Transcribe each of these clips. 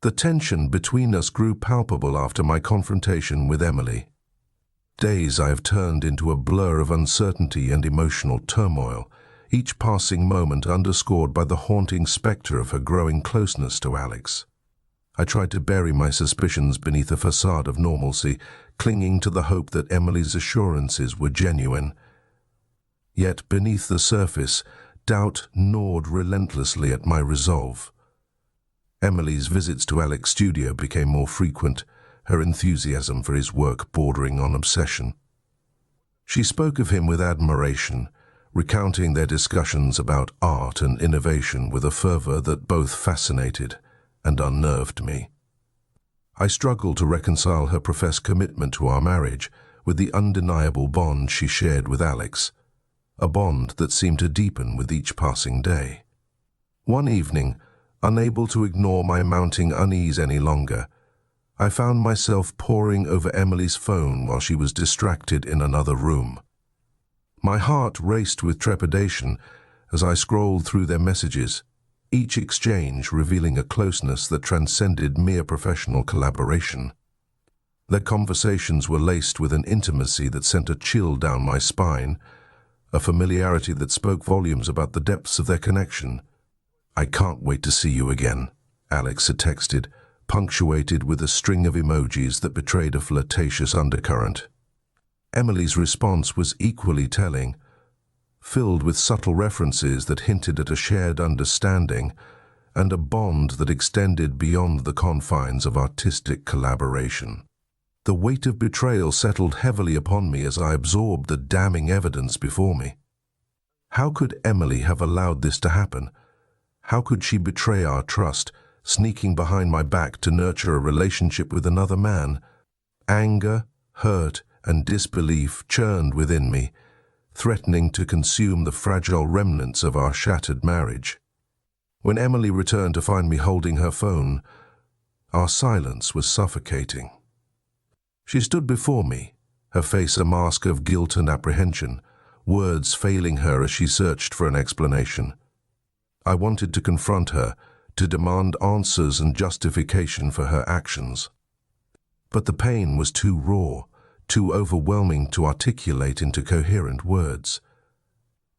The tension between us grew palpable after my confrontation with Emily. Days I have turned into a blur of uncertainty and emotional turmoil, each passing moment underscored by the haunting spectre of her growing closeness to Alex. I tried to bury my suspicions beneath a facade of normalcy, clinging to the hope that Emily's assurances were genuine. Yet beneath the surface, doubt gnawed relentlessly at my resolve. Emily's visits to Alex's studio became more frequent, her enthusiasm for his work bordering on obsession. She spoke of him with admiration, recounting their discussions about art and innovation with a fervor that both fascinated and unnerved me. I struggled to reconcile her professed commitment to our marriage with the undeniable bond she shared with Alex, a bond that seemed to deepen with each passing day. One evening, unable to ignore my mounting unease any longer, I found myself poring over Emily's phone while she was distracted in another room. My heart raced with trepidation as I scrolled through their messages, each exchange revealing a closeness that transcended mere professional collaboration. Their conversations were laced with an intimacy that sent a chill down my spine, a familiarity that spoke volumes about the depths of their connection. "I can't wait to see you again," Alex had texted, punctuated with a string of emojis that betrayed a flirtatious undercurrent. Emily's response was equally telling, filled with subtle references that hinted at a shared understanding and a bond that extended beyond the confines of artistic collaboration. The weight of betrayal settled heavily upon me as I absorbed the damning evidence before me. How could Emily have allowed this to happen? How could she betray our trust, sneaking behind my back to nurture a relationship with another man? Anger, hurt, and disbelief churned within me, threatening to consume the fragile remnants of our shattered marriage. When Emily returned to find me holding her phone, our silence was suffocating. She stood before me, her face a mask of guilt and apprehension, words failing her as she searched for an explanation. I wanted to confront her, to demand answers and justification for her actions. But the pain was too raw, too overwhelming to articulate into coherent words.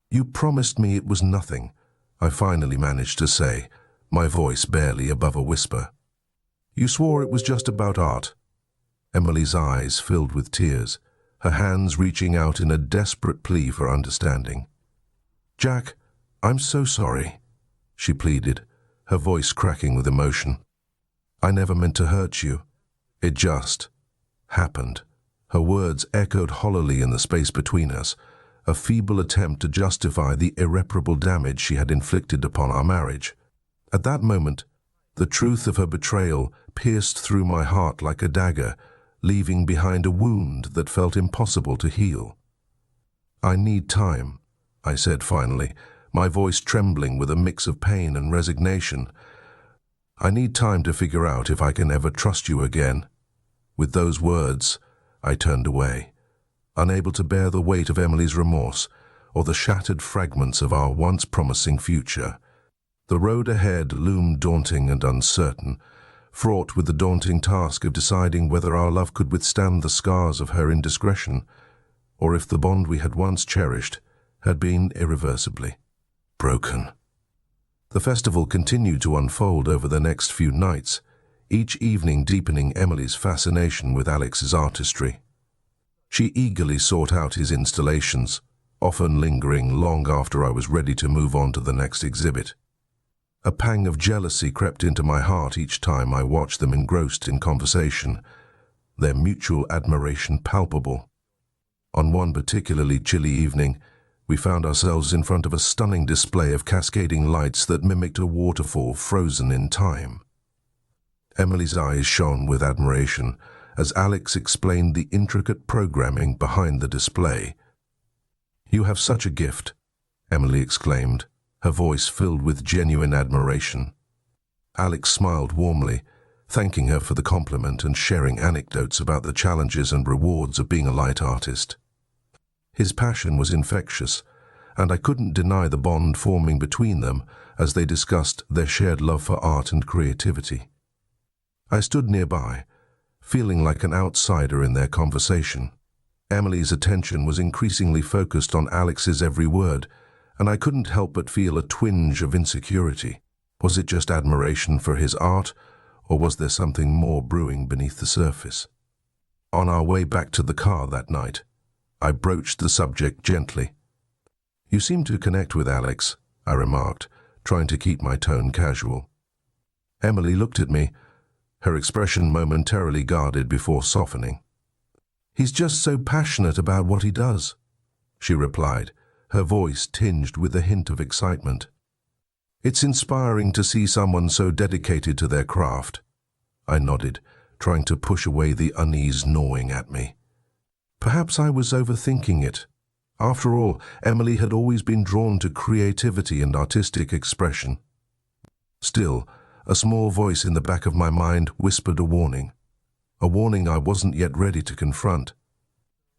"You promised me it was nothing," I finally managed to say, my voice barely above a whisper. "You swore it was just about art." Emily's eyes filled with tears, her hands reaching out in a desperate plea for understanding. "Jack, I'm so sorry," she pleaded, her voice cracking with emotion. "I never meant to hurt you. It just happened." Her words echoed hollowly in the space between us, a feeble attempt to justify the irreparable damage she had inflicted upon our marriage. At that moment, the truth of her betrayal pierced through my heart like a dagger, leaving behind a wound that felt impossible to heal. "I need time," I said finally, my voice trembling with a mix of pain and resignation. "I need time to figure out if I can ever trust you again." With those words, I turned away, unable to bear the weight of Emily's remorse or the shattered fragments of our once promising future. The road ahead loomed daunting and uncertain, fraught with the daunting task of deciding whether our love could withstand the scars of her indiscretion, or if the bond we had once cherished had been irreversibly broken. The festival continued to unfold over the next few nights, each evening deepening Emily's fascination with Alex's artistry. She eagerly sought out his installations, often lingering long after I was ready to move on to the next exhibit. A pang of jealousy crept into my heart each time I watched them engrossed in conversation, their mutual admiration palpable. On one particularly chilly evening, we found ourselves in front of a stunning display of cascading lights that mimicked a waterfall frozen in time. Emily's eyes shone with admiration as Alex explained the intricate programming behind the display. "You have such a gift," Emily exclaimed, her voice filled with genuine admiration. Alex smiled warmly, thanking her for the compliment and sharing anecdotes about the challenges and rewards of being a light artist. His passion was infectious, and I couldn't deny the bond forming between them as they discussed their shared love for art and creativity. I stood nearby, feeling like an outsider in their conversation. Emily's attention was increasingly focused on Alex's every word, and I couldn't help but feel a twinge of insecurity. Was it just admiration for his art, or was there something more brewing beneath the surface? On our way back to the car that night, I broached the subject gently. "You seem to connect with Alex," I remarked, trying to keep my tone casual. Emily looked at me, her expression momentarily guarded before softening. "He's just so passionate about what he does," she replied, her voice tinged with a hint of excitement. "It's inspiring to see someone so dedicated to their craft." I nodded, trying to push away the unease gnawing at me. Perhaps I was overthinking it. After all, Emily had always been drawn to creativity and artistic expression. Still, a small voice in the back of my mind whispered a warning I wasn't yet ready to confront.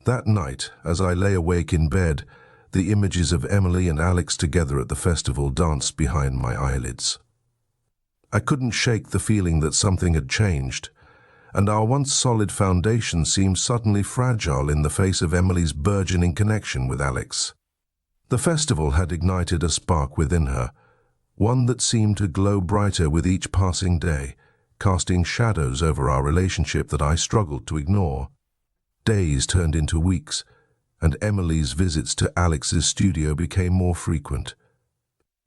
That night, as I lay awake in bed, the images of Emily and Alex together at the festival danced behind my eyelids. I couldn't shake the feeling that something had changed, and our once solid foundation seemed suddenly fragile in the face of Emily's burgeoning connection with Alex. The festival had ignited a spark within her, one that seemed to glow brighter with each passing day, casting shadows over our relationship that I struggled to ignore. Days turned into weeks, and Emily's visits to Alex's studio became more frequent.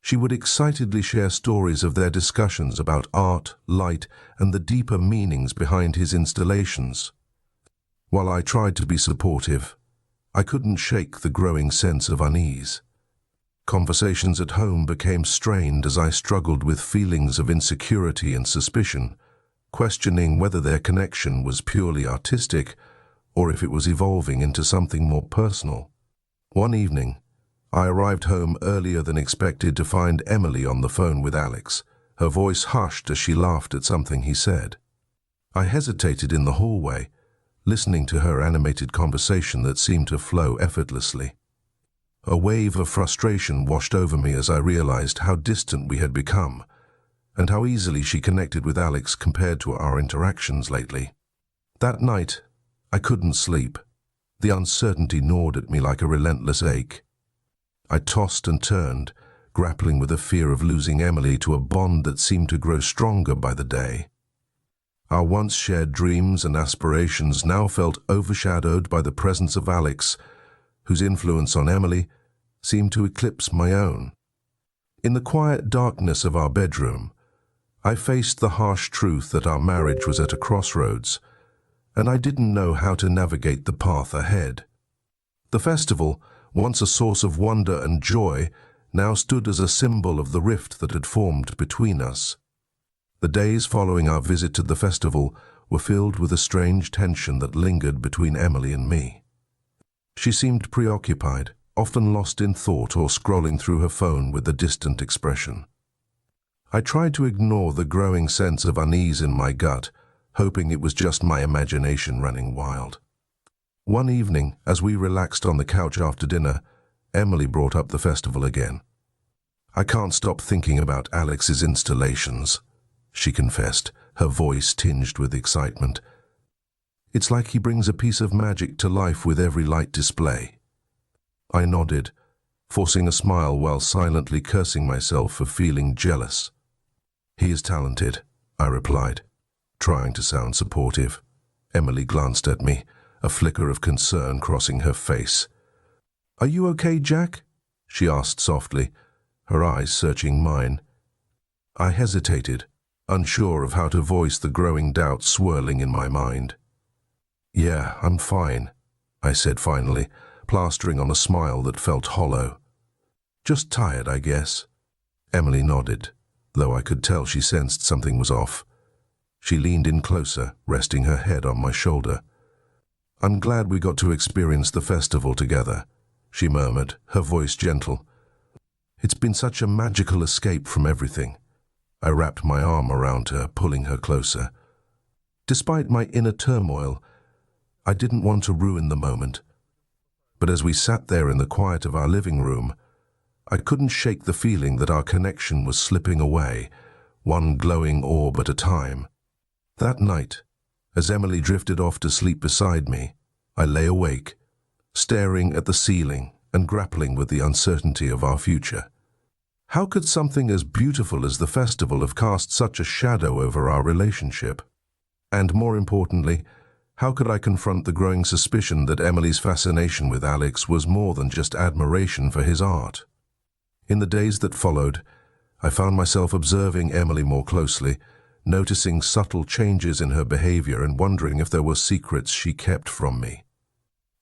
She would excitedly share stories of their discussions about art, light, and the deeper meanings behind his installations. While I tried to be supportive, I couldn't shake the growing sense of unease. Conversations at home became strained as I struggled with feelings of insecurity and suspicion, questioning whether their connection was purely artistic or if it was evolving into something more personal. One evening, I arrived home earlier than expected to find Emily on the phone with Alex, her voice hushed as she laughed at something he said. I hesitated in the hallway, listening to her animated conversation that seemed to flow effortlessly. A wave of frustration washed over me as I realized how distant we had become, and how easily she connected with Alex compared to our interactions lately. That night, I couldn't sleep. The uncertainty gnawed at me like a relentless ache. I tossed and turned, grappling with the fear of losing Emily to a bond that seemed to grow stronger by the day. Our once shared dreams and aspirations now felt overshadowed by the presence of Alex, whose influence on Emily seemed to eclipse my own. In the quiet darkness of our bedroom, I faced the harsh truth that our marriage was at a crossroads, and I didn't know how to navigate the path ahead. The festival, once a source of wonder and joy, now stood as a symbol of the rift that had formed between us. The days following our visit to the festival were filled with a strange tension that lingered between Emily and me. She seemed preoccupied, often lost in thought or scrolling through her phone with a distant expression. I tried to ignore the growing sense of unease in my gut, hoping it was just my imagination running wild. One evening, as we relaxed on the couch after dinner, Emily brought up the festival again. "I can't stop thinking about Alex's installations," she confessed, her voice tinged with excitement. "It's like he brings a piece of magic to life with every light display." I nodded, forcing a smile while silently cursing myself for feeling jealous. "He is talented," I replied, trying to sound supportive. Emily glanced at me, a flicker of concern crossing her face. "Are you okay, Jack?" she asked softly, her eyes searching mine. I hesitated, unsure of how to voice the growing doubt swirling in my mind. "Yeah, I'm fine," I said finally, plastering on a smile that felt hollow. "Just tired, I guess." Emily nodded, though I could tell she sensed something was off. She leaned in closer, resting her head on my shoulder. "I'm glad we got to experience the festival together," she murmured, her voice gentle. "It's been such a magical escape from everything." I wrapped my arm around her, pulling her closer. Despite my inner turmoil, I didn't want to ruin the moment. But as we sat there in the quiet of our living room, I couldn't shake the feeling that our connection was slipping away, one glowing orb at a time. That night, as Emily drifted off to sleep beside me, I lay awake, staring at the ceiling and grappling with the uncertainty of our future. How could something as beautiful as the festival have cast such a shadow over our relationship? And more importantly, how could I confront the growing suspicion that Emily's fascination with Alex was more than just admiration for his art? In the days that followed, I found myself observing Emily more closely, noticing subtle changes in her behavior and wondering if there were secrets she kept from me.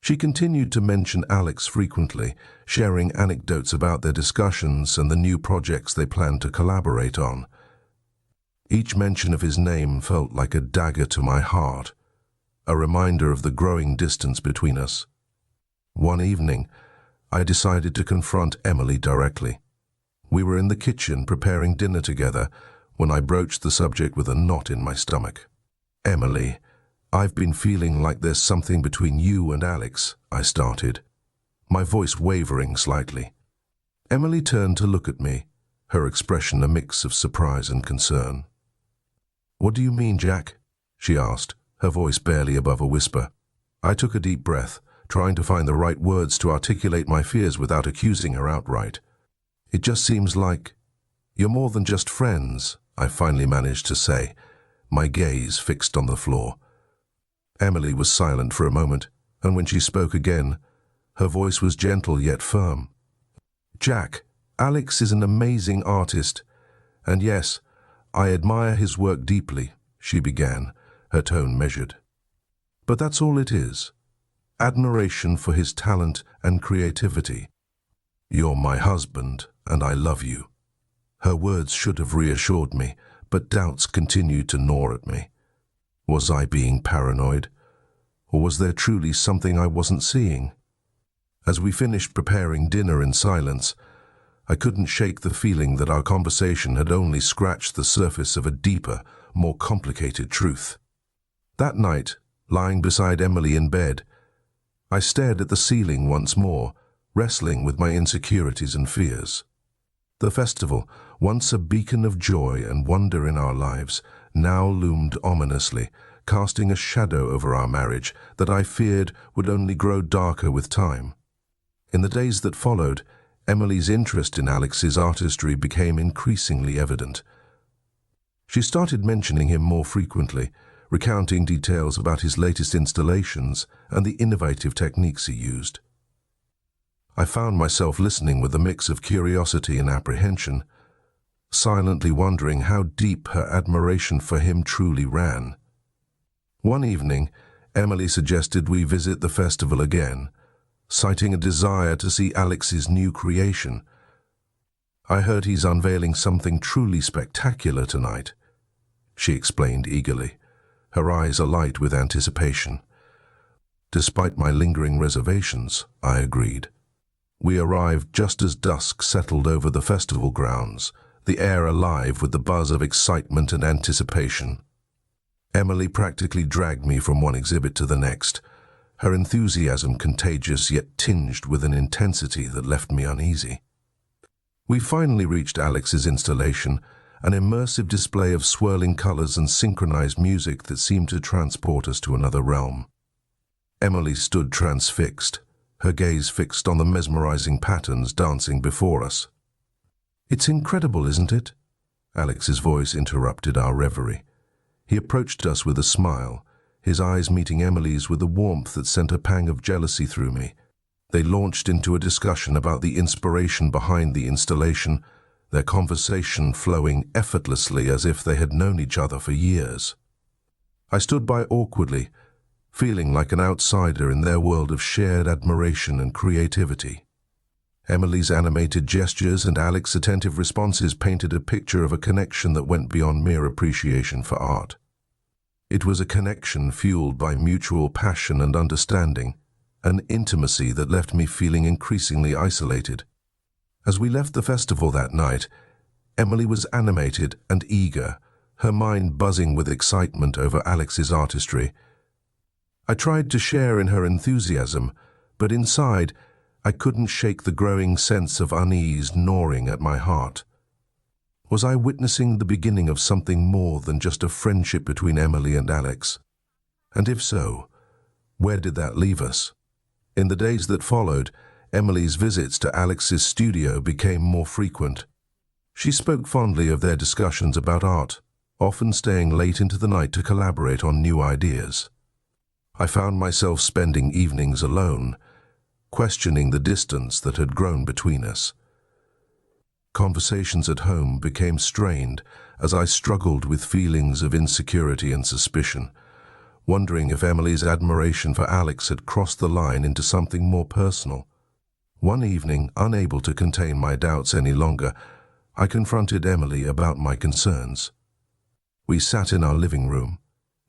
She continued to mention Alex frequently, sharing anecdotes about their discussions and the new projects they planned to collaborate on. Each mention of his name felt like a dagger to my heart, a reminder of the growing distance between us. One evening, I decided to confront Emily directly. We were in the kitchen preparing dinner together when I broached the subject with a knot in my stomach. "Emily, I've been feeling like there's something between you and Alex," I started, my voice wavering slightly. Emily turned to look at me, her expression a mix of surprise and concern. "What do you mean, Jack?" she asked, her voice barely above a whisper. I took a deep breath, trying to find the right words to articulate my fears without accusing her outright. "It just seems like you're more than just friends," I finally managed to say, my gaze fixed on the floor. Emily was silent for a moment, and when she spoke again, her voice was gentle yet firm. "Jack, Alex is an amazing artist, and yes, I admire his work deeply," she began, her tone measured. "But that's all it is. Admiration for his talent and creativity. You're my husband, and I love you." Her words should have reassured me, but doubts continued to gnaw at me. Was I being paranoid? Or was there truly something I wasn't seeing? As we finished preparing dinner in silence, I couldn't shake the feeling that our conversation had only scratched the surface of a deeper, more complicated truth. That night, lying beside Emily in bed, I stared at the ceiling once more, wrestling with my insecurities and fears. The festival, once a beacon of joy and wonder in our lives, now loomed ominously, casting a shadow over our marriage that I feared would only grow darker with time. In the days that followed, Emily's interest in Alex's artistry became increasingly evident. She started mentioning him more frequently, recounting details about his latest installations and the innovative techniques he used. I found myself listening with a mix of curiosity and apprehension, silently wondering how deep her admiration for him truly ran. One evening, Emily suggested we visit the festival again, citing a desire to see Alex's new creation. "I heard he's unveiling something truly spectacular tonight," she explained eagerly, her eyes alight with anticipation. Despite my lingering reservations, I agreed. We arrived just as dusk settled over the festival grounds, the air alive with the buzz of excitement and anticipation. Emily practically dragged me from one exhibit to the next, her enthusiasm contagious yet tinged with an intensity that left me uneasy. We finally reached Alex's installation, an immersive display of swirling colors and synchronized music that seemed to transport us to another realm. Emily stood transfixed, her gaze fixed on the mesmerizing patterns dancing before us. "It's incredible, isn't it?" Alex's voice interrupted our reverie. He approached us with a smile, his eyes meeting Emily's with a warmth that sent a pang of jealousy through me. They launched into a discussion about the inspiration behind the installation, their conversation flowing effortlessly as if they had known each other for years. I stood by awkwardly, feeling like an outsider in their world of shared admiration and creativity. Emily's animated gestures and Alex's attentive responses painted a picture of a connection that went beyond mere appreciation for art. It was a connection fueled by mutual passion and understanding, an intimacy that left me feeling increasingly isolated. As we left the festival that night, Emily was animated and eager, her mind buzzing with excitement over Alex's artistry. I tried to share in her enthusiasm, but inside, I couldn't shake the growing sense of unease gnawing at my heart. Was I witnessing the beginning of something more than just a friendship between Emily and Alex? And if so, where did that leave us? In the days that followed, Emily's visits to Alex's studio became more frequent. She spoke fondly of their discussions about art, often staying late into the night to collaborate on new ideas. I found myself spending evenings alone, questioning the distance that had grown between us. Conversations at home became strained as I struggled with feelings of insecurity and suspicion, wondering if Emily's admiration for Alex had crossed the line into something more personal. One evening, unable to contain my doubts any longer, I confronted Emily about my concerns. We sat in our living room,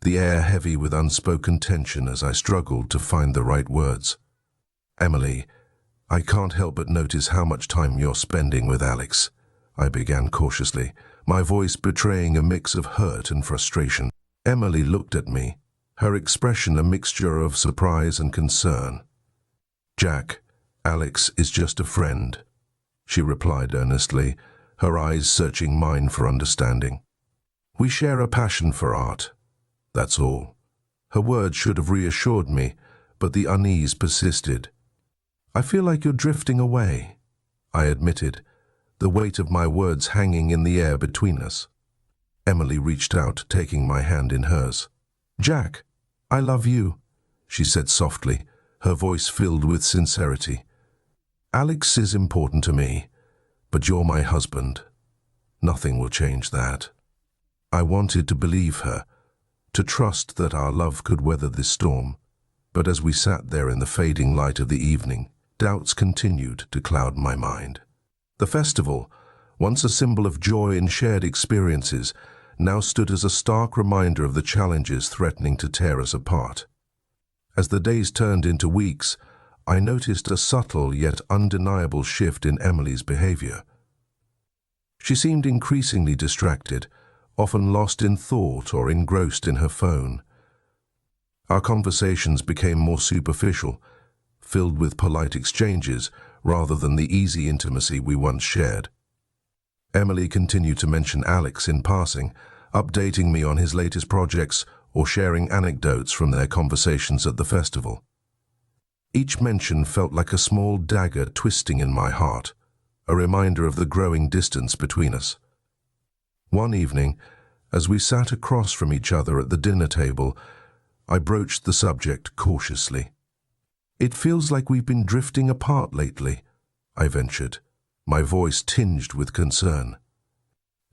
the air heavy with unspoken tension as I struggled to find the right words. "Emily, I can't help but notice how much time you're spending with Alex," I began cautiously, my voice betraying a mix of hurt and frustration. Emily looked at me, her expression a mixture of surprise and concern. "Jack, Alex is just a friend," she replied earnestly, her eyes searching mine for understanding. "We share a passion for art, that's all." Her words should have reassured me, but the unease persisted. "I feel like you're drifting away," I admitted, the weight of my words hanging in the air between us. Emily reached out, taking my hand in hers. "Jack, I love you," she said softly, her voice filled with sincerity. "Alex is important to me, but you're my husband. Nothing will change that." I wanted to believe her, to trust that our love could weather this storm, but as we sat there in the fading light of the evening, doubts continued to cloud my mind. The festival, once a symbol of joy and shared experiences, now stood as a stark reminder of the challenges threatening to tear us apart. As the days turned into weeks, I noticed a subtle yet undeniable shift in Emily's behavior. She seemed increasingly distracted, often lost in thought or engrossed in her phone. Our conversations became more superficial, filled with polite exchanges rather than the easy intimacy we once shared. Emily continued to mention Alex in passing, updating me on his latest projects or sharing anecdotes from their conversations at the festival. Each mention felt like a small dagger twisting in my heart, a reminder of the growing distance between us. One evening, as we sat across from each other at the dinner table, I broached the subject cautiously. "It feels like we've been drifting apart lately," I ventured, my voice tinged with concern.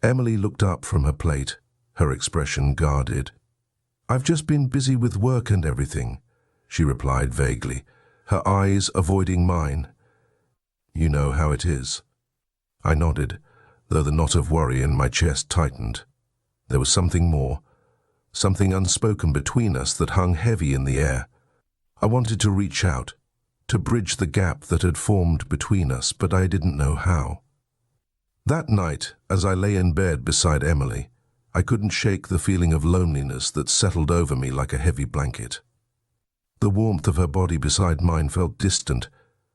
Emily looked up from her plate, her expression guarded. "I've just been busy with work and everything," she replied vaguely, her eyes avoiding mine. "You know how it is." I nodded, though the knot of worry in my chest tightened. There was something more, something unspoken between us that hung heavy in the air. I wanted to reach out, to bridge the gap that had formed between us, but I didn't know how. That night, as I lay in bed beside Emily, I couldn't shake the feeling of loneliness that settled over me like a heavy blanket. The warmth of her body beside mine felt distant,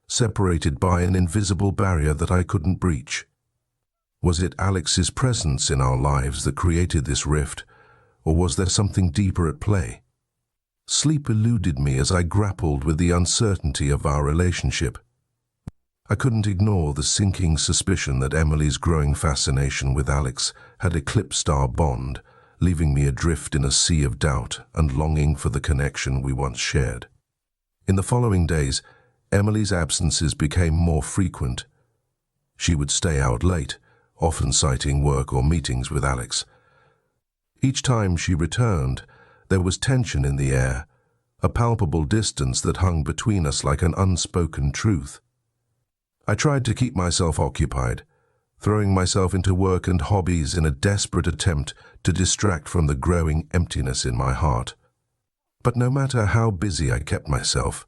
separated by an invisible barrier that I couldn't breach. Was it Alex's presence in our lives that created this rift, or was there something deeper at play? Sleep eluded me as I grappled with the uncertainty of our relationship. I couldn't ignore the sinking suspicion that Emily's growing fascination with Alex had eclipsed our bond, leaving me adrift in a sea of doubt and longing for the connection we once shared. In the following days, Emily's absences became more frequent. She would stay out late, often citing work or meetings with Alex. Each time she returned, there was tension in the air, a palpable distance that hung between us like an unspoken truth. I tried to keep myself occupied, throwing myself into work and hobbies in a desperate attempt to distract from the growing emptiness in my heart. But no matter how busy I kept myself,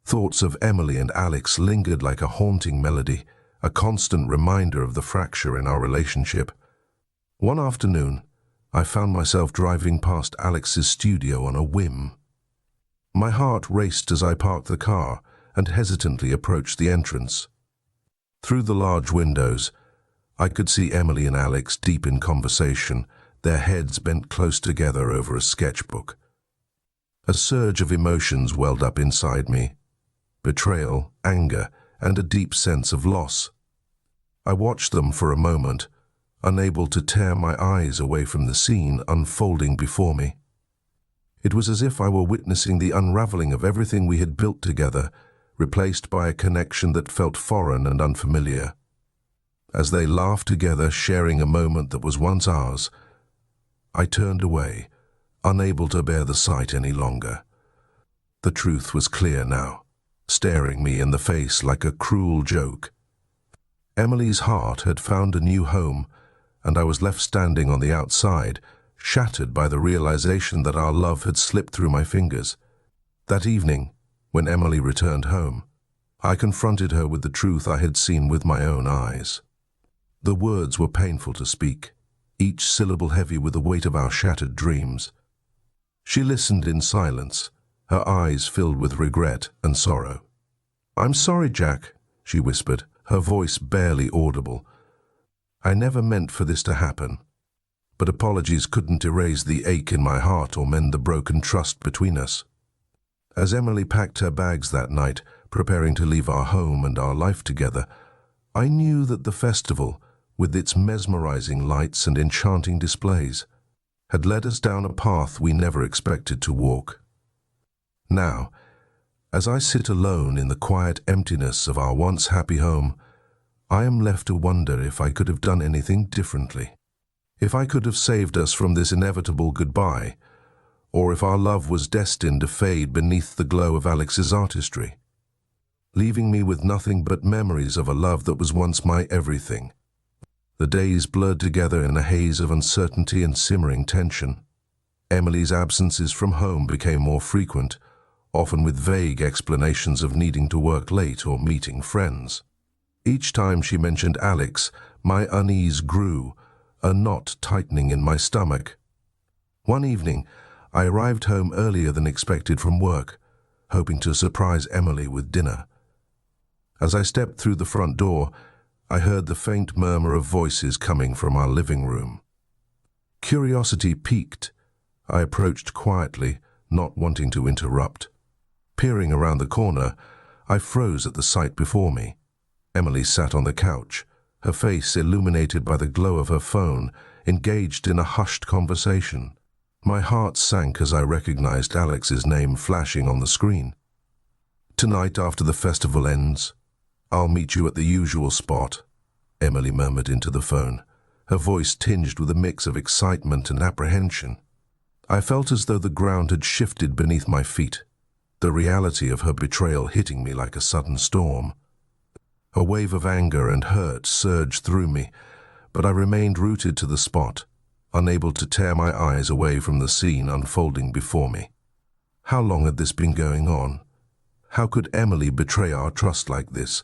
thoughts of Emily and Alex lingered like a haunting melody, a constant reminder of the fracture in our relationship. One afternoon, I found myself driving past Alex's studio on a whim. My heart raced as I parked the car and hesitantly approached the entrance. Through the large windows, I could see Emily and Alex deep in conversation, their heads bent close together over a sketchbook. A surge of emotions welled up inside me: betrayal, anger, and a deep sense of loss. I watched them for a moment, unable to tear my eyes away from the scene unfolding before me. It was as if I were witnessing the unraveling of everything we had built together, replaced by a connection that felt foreign and unfamiliar. As they laughed together, sharing a moment that was once ours, I turned away, unable to bear the sight any longer. The truth was clear now, staring me in the face like a cruel joke. Emily's heart had found a new home, and I was left standing on the outside, shattered by the realization that our love had slipped through my fingers. That evening, when Emily returned home, I confronted her with the truth I had seen with my own eyes. The words were painful to speak, each syllable heavy with the weight of our shattered dreams. She listened in silence, her eyes filled with regret and sorrow. "I'm sorry, Jack," she whispered, her voice barely audible. "I never meant for this to happen." But apologies couldn't erase the ache in my heart or mend the broken trust between us. As Emily packed her bags that night, preparing to leave our home and our life together, I knew that the festival, with its mesmerizing lights and enchanting displays, had led us down a path we never expected to walk. Now, as I sit alone in the quiet emptiness of our once happy home, I am left to wonder if I could have done anything differently. If I could have saved us from this inevitable goodbye, or if our love was destined to fade beneath the glow of Alex's artistry, leaving me with nothing but memories of a love that was once my everything. The days blurred together in a haze of uncertainty and simmering tension. Emily's absences from home became more frequent, often with vague explanations of needing to work late or meeting friends. Each time she mentioned Alex, my unease grew, a knot tightening in my stomach. One evening, I arrived home earlier than expected from work, hoping to surprise Emily with dinner. As I stepped through the front door, I heard the faint murmur of voices coming from our living room. Curiosity piqued. I approached quietly, not wanting to interrupt. Peering around the corner, I froze at the sight before me. Emily sat on the couch, her face illuminated by the glow of her phone, engaged in a hushed conversation. My heart sank as I recognized Alex's name flashing on the screen. "Tonight, after the festival ends, I'll meet you at the usual spot," Emily murmured into the phone, her voice tinged with a mix of excitement and apprehension. I felt as though the ground had shifted beneath my feet, the reality of her betrayal hitting me like a sudden storm. A wave of anger and hurt surged through me, but I remained rooted to the spot, unable to tear my eyes away from the scene unfolding before me. How long had this been going on? How could Emily betray our trust like this,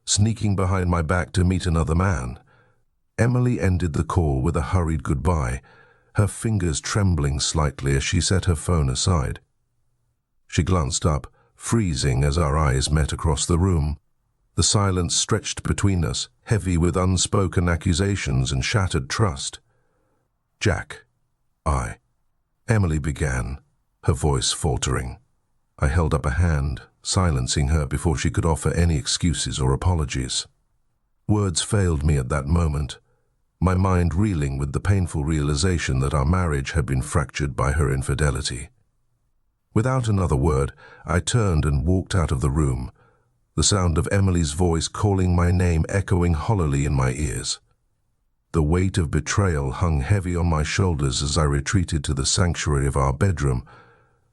sneaking behind my back to meet another man? Emily ended the call with a hurried goodbye, her fingers trembling slightly as she set her phone aside. She glanced up, freezing as our eyes met across the room. The silence stretched between us, heavy with unspoken accusations and shattered trust. "Jack," Emily began, her voice faltering. I held up a hand, silencing her before she could offer any excuses or apologies. Words failed me at that moment, my mind reeling with the painful realization that our marriage had been fractured by her infidelity. Without another word, I turned and walked out of the room, the sound of Emily's voice calling my name echoing hollowly in my ears. The weight of betrayal hung heavy on my shoulders as I retreated to the sanctuary of our bedroom,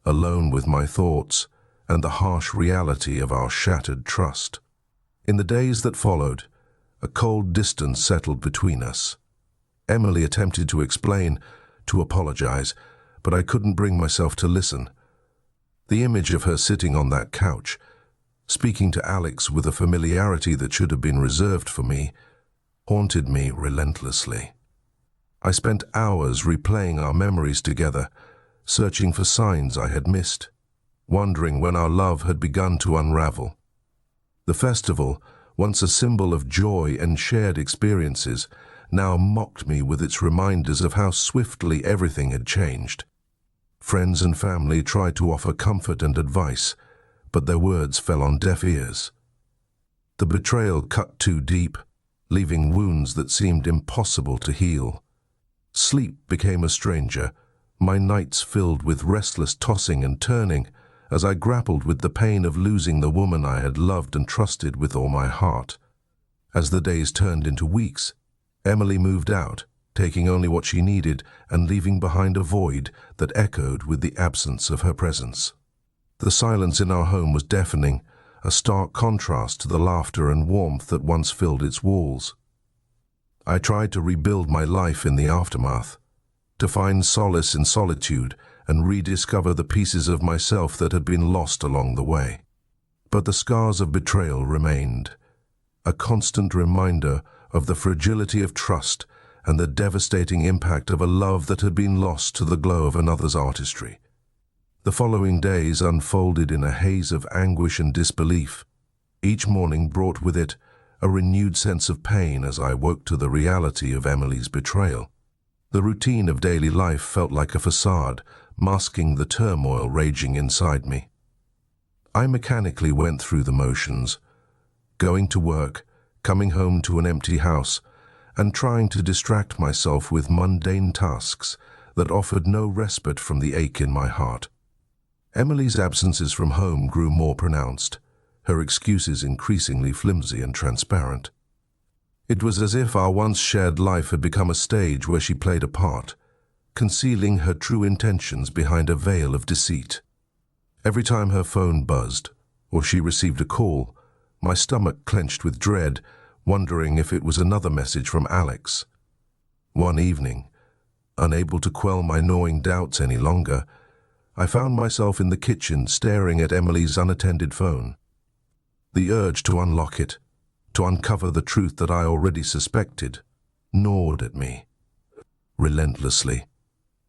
alone with my thoughts and the harsh reality of our shattered trust. In the days that followed, a cold distance settled between us. Emily attempted to explain, to apologize, but I couldn't bring myself to listen. The image of her sitting on that couch, speaking to Alex with a familiarity that should have been reserved for me, haunted me relentlessly. I spent hours replaying our memories together, searching for signs I had missed, wondering when our love had begun to unravel. The festival, once a symbol of joy and shared experiences, now mocked me with its reminders of how swiftly everything had changed. Friends and family tried to offer comfort and advice, but their words fell on deaf ears. The betrayal cut too deep, leaving wounds that seemed impossible to heal. Sleep became a stranger, my nights filled with restless tossing and turning as I grappled with the pain of losing the woman I had loved and trusted with all my heart. As the days turned into weeks, Emily moved out, taking only what she needed and leaving behind a void that echoed with the absence of her presence. The silence in our home was deafening, a stark contrast to the laughter and warmth that once filled its walls. I tried to rebuild my life in the aftermath, to find solace in solitude and rediscover the pieces of myself that had been lost along the way. But the scars of betrayal remained, a constant reminder of the fragility of trust and the devastating impact of a love that had been lost to the glow of another's artistry. The following days unfolded in a haze of anguish and disbelief. Each morning brought with it a renewed sense of pain as I woke to the reality of Emily's betrayal. The routine of daily life felt like a facade, masking the turmoil raging inside me. I mechanically went through the motions, going to work, coming home to an empty house, and trying to distract myself with mundane tasks that offered no respite from the ache in my heart. Emily's absences from home grew more pronounced, her excuses increasingly flimsy and transparent. It was as if our once shared life had become a stage where she played a part, concealing her true intentions behind a veil of deceit. Every time her phone buzzed, or she received a call, my stomach clenched with dread, wondering if it was another message from Alex. One evening, unable to quell my gnawing doubts any longer, I found myself in the kitchen staring at Emily's unattended phone. The urge to unlock it, to uncover the truth that I already suspected, gnawed at me. Relentlessly,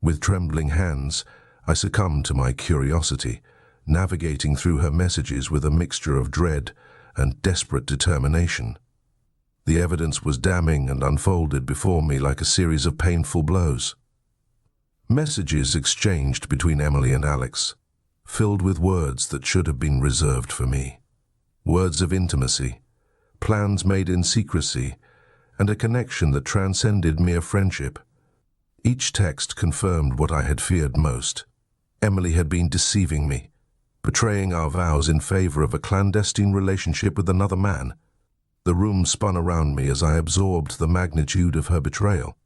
with trembling hands, I succumbed to my curiosity, navigating through her messages with a mixture of dread and desperate determination. The evidence was damning and unfolded before me like a series of painful blows. Messages exchanged between Emily and Alex, filled with words that should have been reserved for me. Words of intimacy, plans made in secrecy, and a connection that transcended mere friendship. Each text confirmed what I had feared most. Emily had been deceiving me, betraying our vows in favor of a clandestine relationship with another man. The room spun around me as I absorbed the magnitude of her betrayal.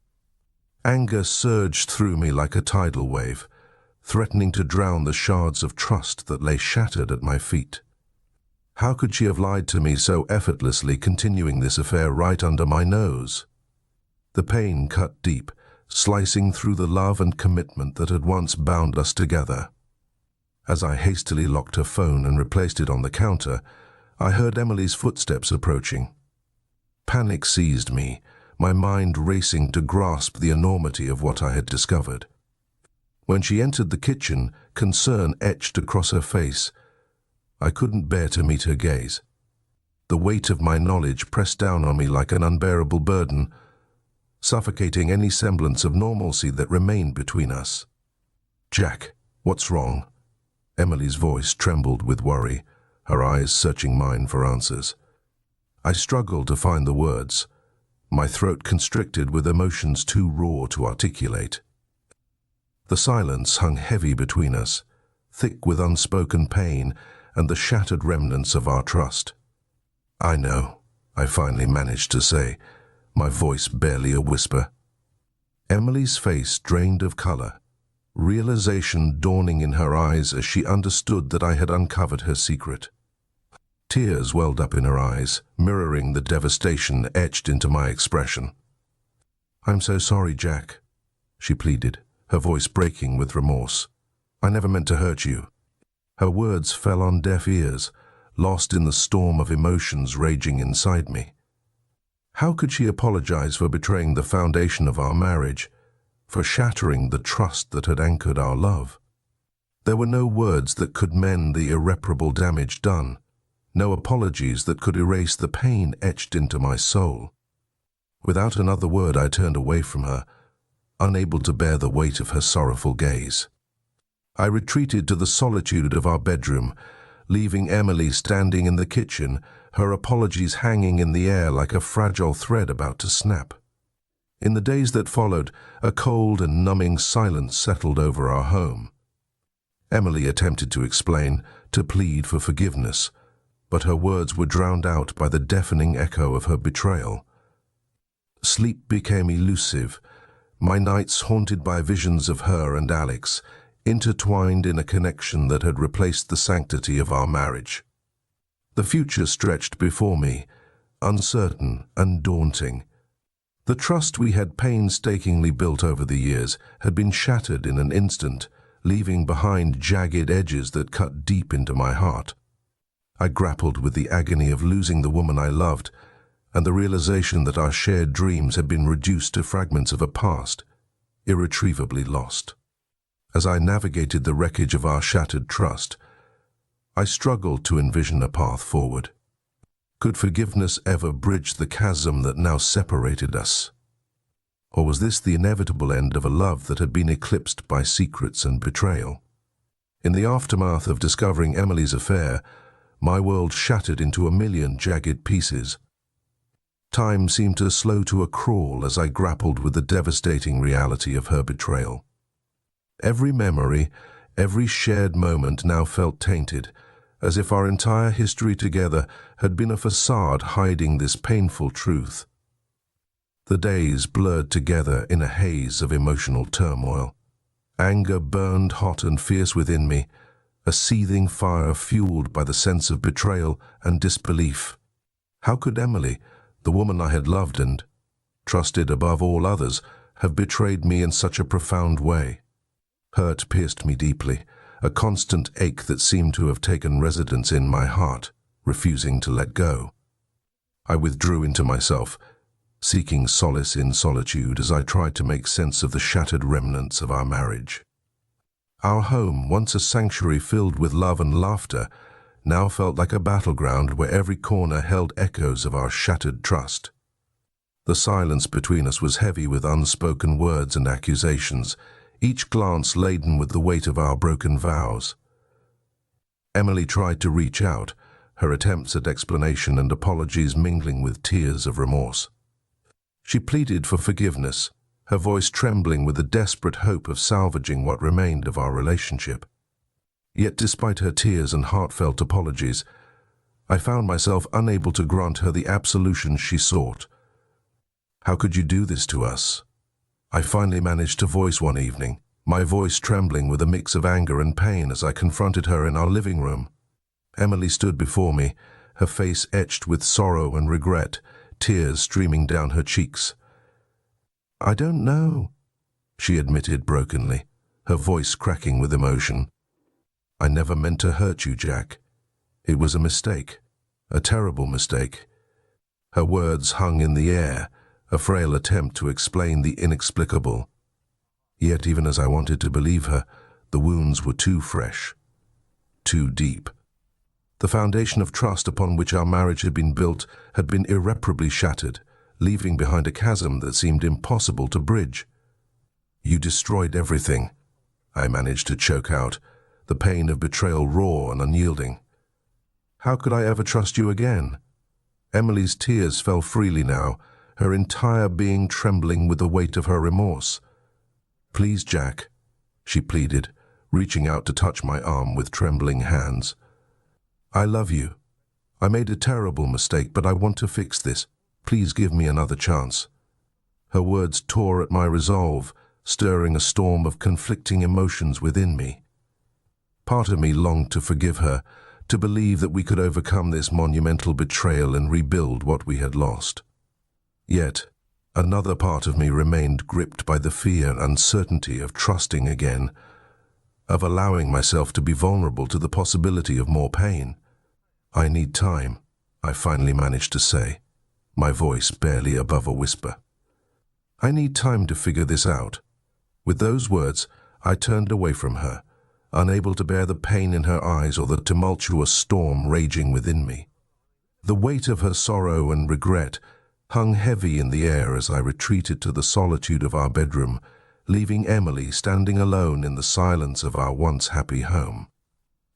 Anger surged through me like a tidal wave, threatening to drown the shards of trust that lay shattered at my feet. How could she have lied to me so effortlessly, continuing this affair right under my nose? The pain cut deep, slicing through the love and commitment that had once bound us together. As I hastily locked her phone and replaced it on the counter, I heard Emily's footsteps approaching. Panic seized me, my mind racing to grasp the enormity of what I had discovered. When she entered the kitchen, concern etched across her face. I couldn't bear to meet her gaze. The weight of my knowledge pressed down on me like an unbearable burden, suffocating any semblance of normalcy that remained between us. "Jack, what's wrong?" Emily's voice trembled with worry, her eyes searching mine for answers. I struggled to find the words, my throat constricted with emotions too raw to articulate. The silence hung heavy between us, thick with unspoken pain and the shattered remnants of our trust. "I know," I finally managed to say, my voice barely a whisper. Emily's face drained of color, realization dawning in her eyes as she understood that I had uncovered her secret. Tears welled up in her eyes, mirroring the devastation etched into my expression. "I'm so sorry, Jack," she pleaded, her voice breaking with remorse. "I never meant to hurt you." Her words fell on deaf ears, lost in the storm of emotions raging inside me. How could she apologize for betraying the foundation of our marriage, for shattering the trust that had anchored our love? There were no words that could mend the irreparable damage done, no apologies that could erase the pain etched into my soul. Without another word, I turned away from her, unable to bear the weight of her sorrowful gaze. I retreated to the solitude of our bedroom, leaving Emily standing in the kitchen, her apologies hanging in the air like a fragile thread about to snap. In the days that followed, a cold and numbing silence settled over our home. Emily attempted to explain, to plead for forgiveness, but her words were drowned out by the deafening echo of her betrayal. Sleep became elusive, my nights haunted by visions of her and Alex, intertwined in a connection that had replaced the sanctity of our marriage. The future stretched before me, uncertain and daunting. The trust we had painstakingly built over the years had been shattered in an instant, leaving behind jagged edges that cut deep into my heart. I grappled with the agony of losing the woman I loved, and the realization that our shared dreams had been reduced to fragments of a past, irretrievably lost. As I navigated the wreckage of our shattered trust, I struggled to envision a path forward. Could forgiveness ever bridge the chasm that now separated us? Or was this the inevitable end of a love that had been eclipsed by secrets and betrayal? In the aftermath of discovering Emily's affair, my world shattered into a million jagged pieces. Time seemed to slow to a crawl as I grappled with the devastating reality of her betrayal. Every memory, every shared moment now felt tainted, as if our entire history together had been a facade hiding this painful truth. The days blurred together in a haze of emotional turmoil. Anger burned hot and fierce within me, a seething fire fueled by the sense of betrayal and disbelief. How could Emily, the woman I had loved and trusted above all others, have betrayed me in such a profound way? Hurt pierced me deeply, a constant ache that seemed to have taken residence in my heart, refusing to let go. I withdrew into myself, seeking solace in solitude as I tried to make sense of the shattered remnants of our marriage. Our home, once a sanctuary filled with love and laughter, now felt like a battleground where every corner held echoes of our shattered trust. The silence between us was heavy with unspoken words and accusations, each glance laden with the weight of our broken vows. Emily tried to reach out, her attempts at explanation and apologies mingling with tears of remorse. She pleaded for forgiveness, her voice trembling with the desperate hope of salvaging what remained of our relationship. Yet despite her tears and heartfelt apologies, I found myself unable to grant her the absolution she sought. "How could you do this to us?" I finally managed to voice one evening, my voice trembling with a mix of anger and pain as I confronted her in our living room. Emily stood before me, her face etched with sorrow and regret, tears streaming down her cheeks. "I don't know," she admitted brokenly, her voice cracking with emotion. "I never meant to hurt you, Jack. It was a mistake, a terrible mistake." Her words hung in the air, a frail attempt to explain the inexplicable. Yet even as I wanted to believe her, the wounds were too fresh, too deep. The foundation of trust upon which our marriage had been built had been irreparably shattered, leaving behind a chasm that seemed impossible to bridge. "You destroyed everything," I managed to choke out, the pain of betrayal raw and unyielding. "How could I ever trust you again?" Emily's tears fell freely now, her entire being trembling with the weight of her remorse. "Please, Jack," she pleaded, reaching out to touch my arm with trembling hands. "I love you. I made a terrible mistake, but I want to fix this. Please give me another chance." Her words tore at my resolve, stirring a storm of conflicting emotions within me. Part of me longed to forgive her, to believe that we could overcome this monumental betrayal and rebuild what we had lost. Yet, another part of me remained gripped by the fear and uncertainty of trusting again, of allowing myself to be vulnerable to the possibility of more pain. "I need time," I finally managed to say, my voice barely above a whisper. "I need time to figure this out." With those words, I turned away from her, unable to bear the pain in her eyes or the tumultuous storm raging within me. The weight of her sorrow and regret hung heavy in the air as I retreated to the solitude of our bedroom, leaving Emily standing alone in the silence of our once happy home.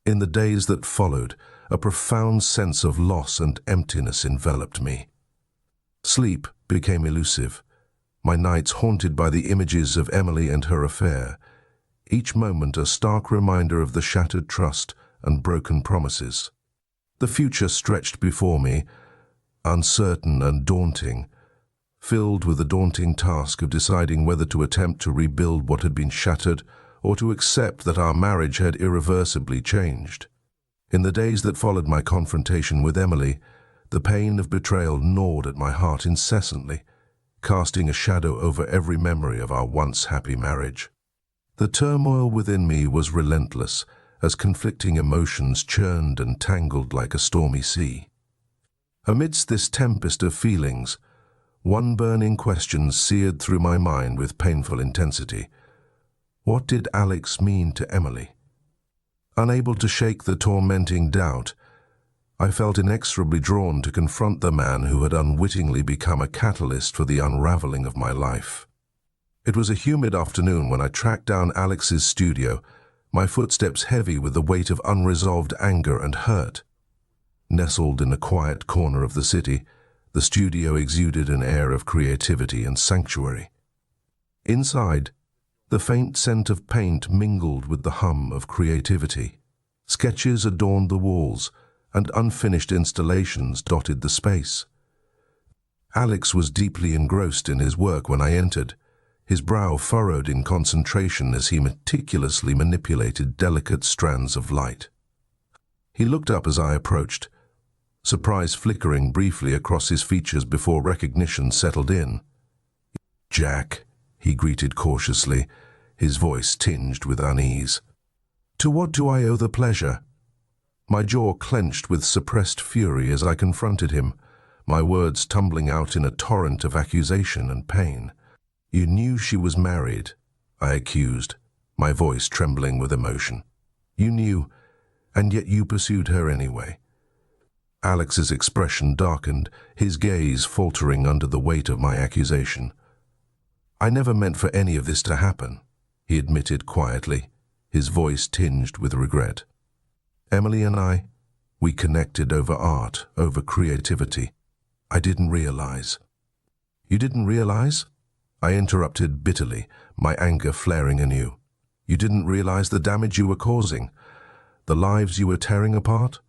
In the days that followed, a profound sense of loss and emptiness enveloped me. Sleep became elusive, my nights haunted by the images of Emily and her affair, each moment a stark reminder of the shattered trust and broken promises. The future stretched before me, uncertain and daunting, filled with the daunting task of deciding whether to attempt to rebuild what had been shattered or to accept that our marriage had irreversibly changed. In the days that followed my confrontation with Emily, the pain of betrayal gnawed at my heart incessantly, casting a shadow over every memory of our once happy marriage. The turmoil within me was relentless, as conflicting emotions churned and tangled like a stormy sea. Amidst this tempest of feelings, one burning question seared through my mind with painful intensity. What did Alex mean to Emily? Unable to shake the tormenting doubt, I felt inexorably drawn to confront the man who had unwittingly become a catalyst for the unraveling of my life. It was a humid afternoon when I tracked down Alex's studio, my footsteps heavy with the weight of unresolved anger and hurt. Nestled in a quiet corner of the city, the studio exuded an air of creativity and sanctuary. Inside, the faint scent of paint mingled with the hum of creativity. Sketches adorned the walls, and unfinished installations dotted the space. Alex was deeply engrossed in his work when I entered, his brow furrowed in concentration as he meticulously manipulated delicate strands of light. He looked up as I approached, surprise flickering briefly across his features before recognition settled in. "Jack," he greeted cautiously, his voice tinged with unease. "To what do I owe the pleasure?" My jaw clenched with suppressed fury as I confronted him, my words tumbling out in a torrent of accusation and pain. "You knew she was married," I accused, my voice trembling with emotion. "You knew, and yet you pursued her anyway." Alex's expression darkened, his gaze faltering under the weight of my accusation. "I never meant for any of this to happen," he admitted quietly, his voice tinged with regret. "Emily and we connected over art, over creativity. I didn't realize." "You didn't realize?" I interrupted bitterly, my anger flaring anew. "You didn't realize the damage you were causing, the lives you were tearing apart?"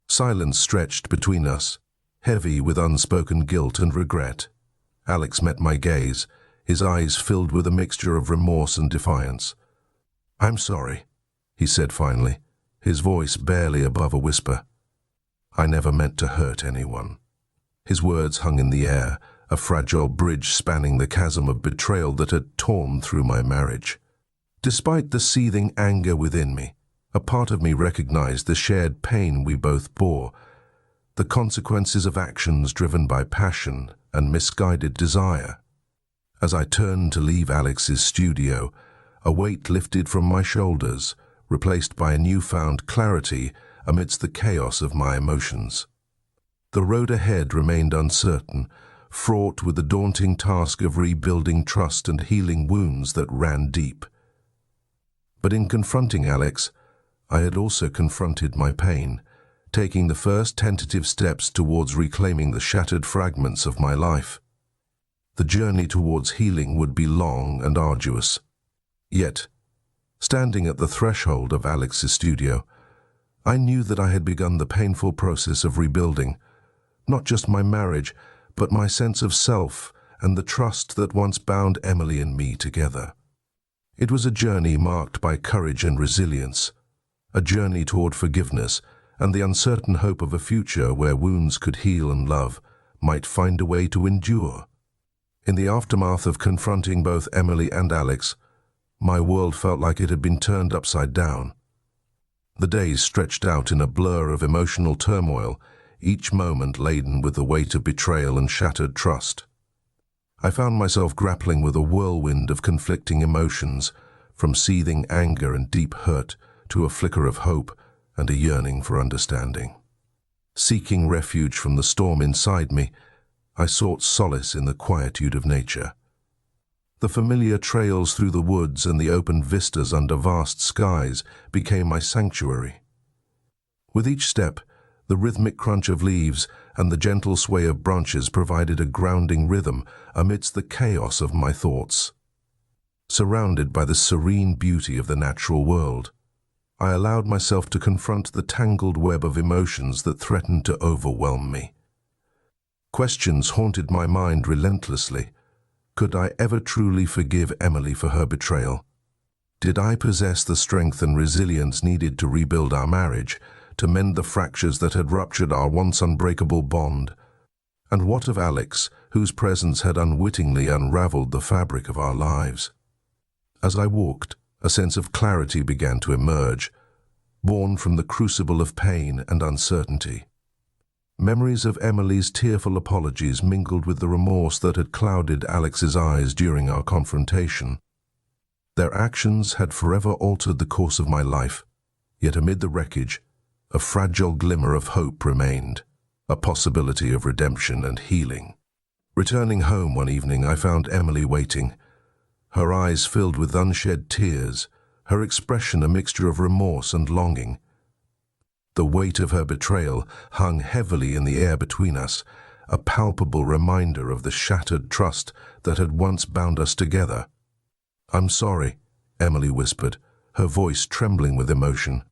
Silence stretched between us, heavy with unspoken guilt and regret. Alex met my gaze, his eyes filled with a mixture of remorse and defiance. "I'm sorry," he said finally, his voice barely above a whisper. "I never meant to hurt anyone." His words hung in the air, a fragile bridge spanning the chasm of betrayal that had torn through my marriage. Despite the seething anger within me, a part of me recognized the shared pain we both bore, the consequences of actions driven by passion and misguided desire. As I turned to leave Alex's studio, a weight lifted from my shoulders, replaced by a newfound clarity amidst the chaos of my emotions. The road ahead remained uncertain, fraught with the daunting task of rebuilding trust and healing wounds that ran deep. But in confronting Alex, I had also confronted my pain, taking the first tentative steps towards reclaiming the shattered fragments of my life. The journey towards healing would be long and arduous. Yet, standing at the threshold of Alex's studio, I knew that I had begun the painful process of rebuilding, not just my marriage, but my sense of self and the trust that once bound Emily and me together. It was a journey marked by courage and resilience, a journey toward forgiveness and the uncertain hope of a future where wounds could heal and love might find a way to endure. In the aftermath of confronting both Emily and Alex, my world felt like it had been turned upside down. The days stretched out in a blur of emotional turmoil, each moment laden with the weight of betrayal and shattered trust. I found myself grappling with a whirlwind of conflicting emotions, from seething anger and deep hurt to a flicker of hope and a yearning for understanding. Seeking refuge from the storm inside me, I sought solace in the quietude of nature. The familiar trails through the woods and the open vistas under vast skies became my sanctuary. With each step, the rhythmic crunch of leaves and the gentle sway of branches provided a grounding rhythm amidst the chaos of my thoughts. Surrounded by the serene beauty of the natural world, I allowed myself to confront the tangled web of emotions that threatened to overwhelm me. Questions haunted my mind relentlessly. Could I ever truly forgive Emily for her betrayal? Did I possess the strength and resilience needed to rebuild our marriage, to mend the fractures that had ruptured our once unbreakable bond? And what of Alex, whose presence had unwittingly unraveled the fabric of our lives? As I walked, a sense of clarity began to emerge, born from the crucible of pain and uncertainty. Memories of Emily's tearful apologies mingled with the remorse that had clouded Alex's eyes during our confrontation. Their actions had forever altered the course of my life, yet amid the wreckage, a fragile glimmer of hope remained, a possibility of redemption and healing. Returning home one evening, I found Emily waiting, her eyes filled with unshed tears, her expression a mixture of remorse and longing. The weight of her betrayal hung heavily in the air between us, a palpable reminder of the shattered trust that had once bound us together. "I'm sorry," Emily whispered, her voice trembling with emotion.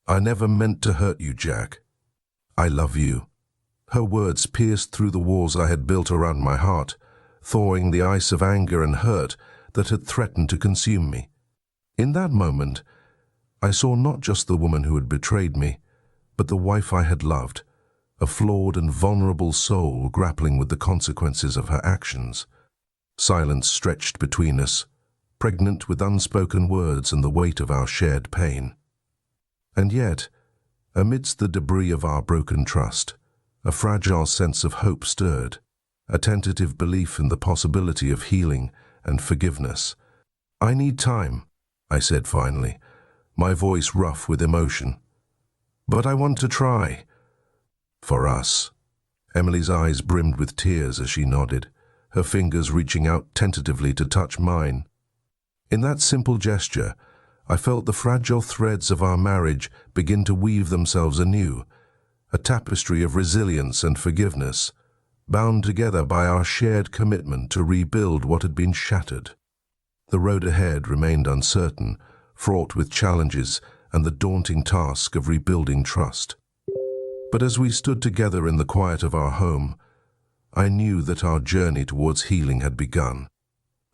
"I never meant to hurt you, Jack. I love you." Her words pierced through the walls I had built around my heart, thawing the ice of anger and hurt that had threatened to consume me. In that moment, I saw not just the woman who had betrayed me, but the wife I had loved, a flawed and vulnerable soul grappling with the consequences of her actions. Silence stretched between us, pregnant with unspoken words and the weight of our shared pain. And yet, amidst the debris of our broken trust, a fragile sense of hope stirred, a tentative belief in the possibility of healing and forgiveness. "I need time," I said finally, my voice rough with emotion. "But I want to try." "For us." Emily's eyes brimmed with tears as she nodded, her fingers reaching out tentatively to touch mine. In that simple gesture, I felt the fragile threads of our marriage begin to weave themselves anew, a tapestry of resilience and forgiveness, bound together by our shared commitment to rebuild what had been shattered. The road ahead remained uncertain, fraught with challenges and the daunting task of rebuilding trust. But as we stood together in the quiet of our home, I knew that our journey towards healing had begun,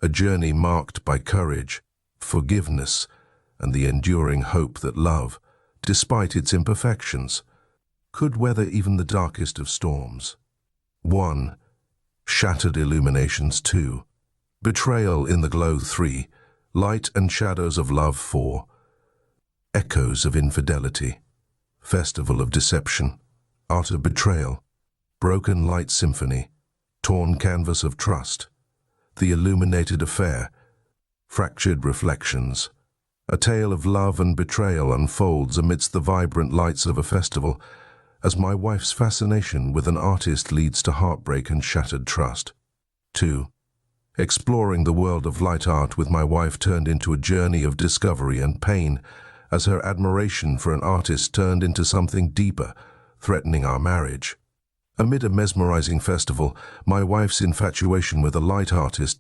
a journey marked by courage, forgiveness, and the enduring hope that love, despite its imperfections, could weather even the darkest of storms. 1. Shattered illuminations. 2. Betrayal in the glow. 3. Light and shadows of love. 4. Echoes of infidelity. Festival of deception. Art of betrayal. Broken light symphony. Torn canvas of trust. The illuminated affair. Fractured reflections. A tale of love and betrayal unfolds amidst the vibrant lights of a festival, as my wife's fascination with an artist leads to heartbreak and shattered trust. 2. Exploring the world of light art with my wife turned into a journey of discovery and pain, as her admiration for an artist turned into something deeper, threatening our marriage. Amid a mesmerizing festival, my wife's infatuation with a light artist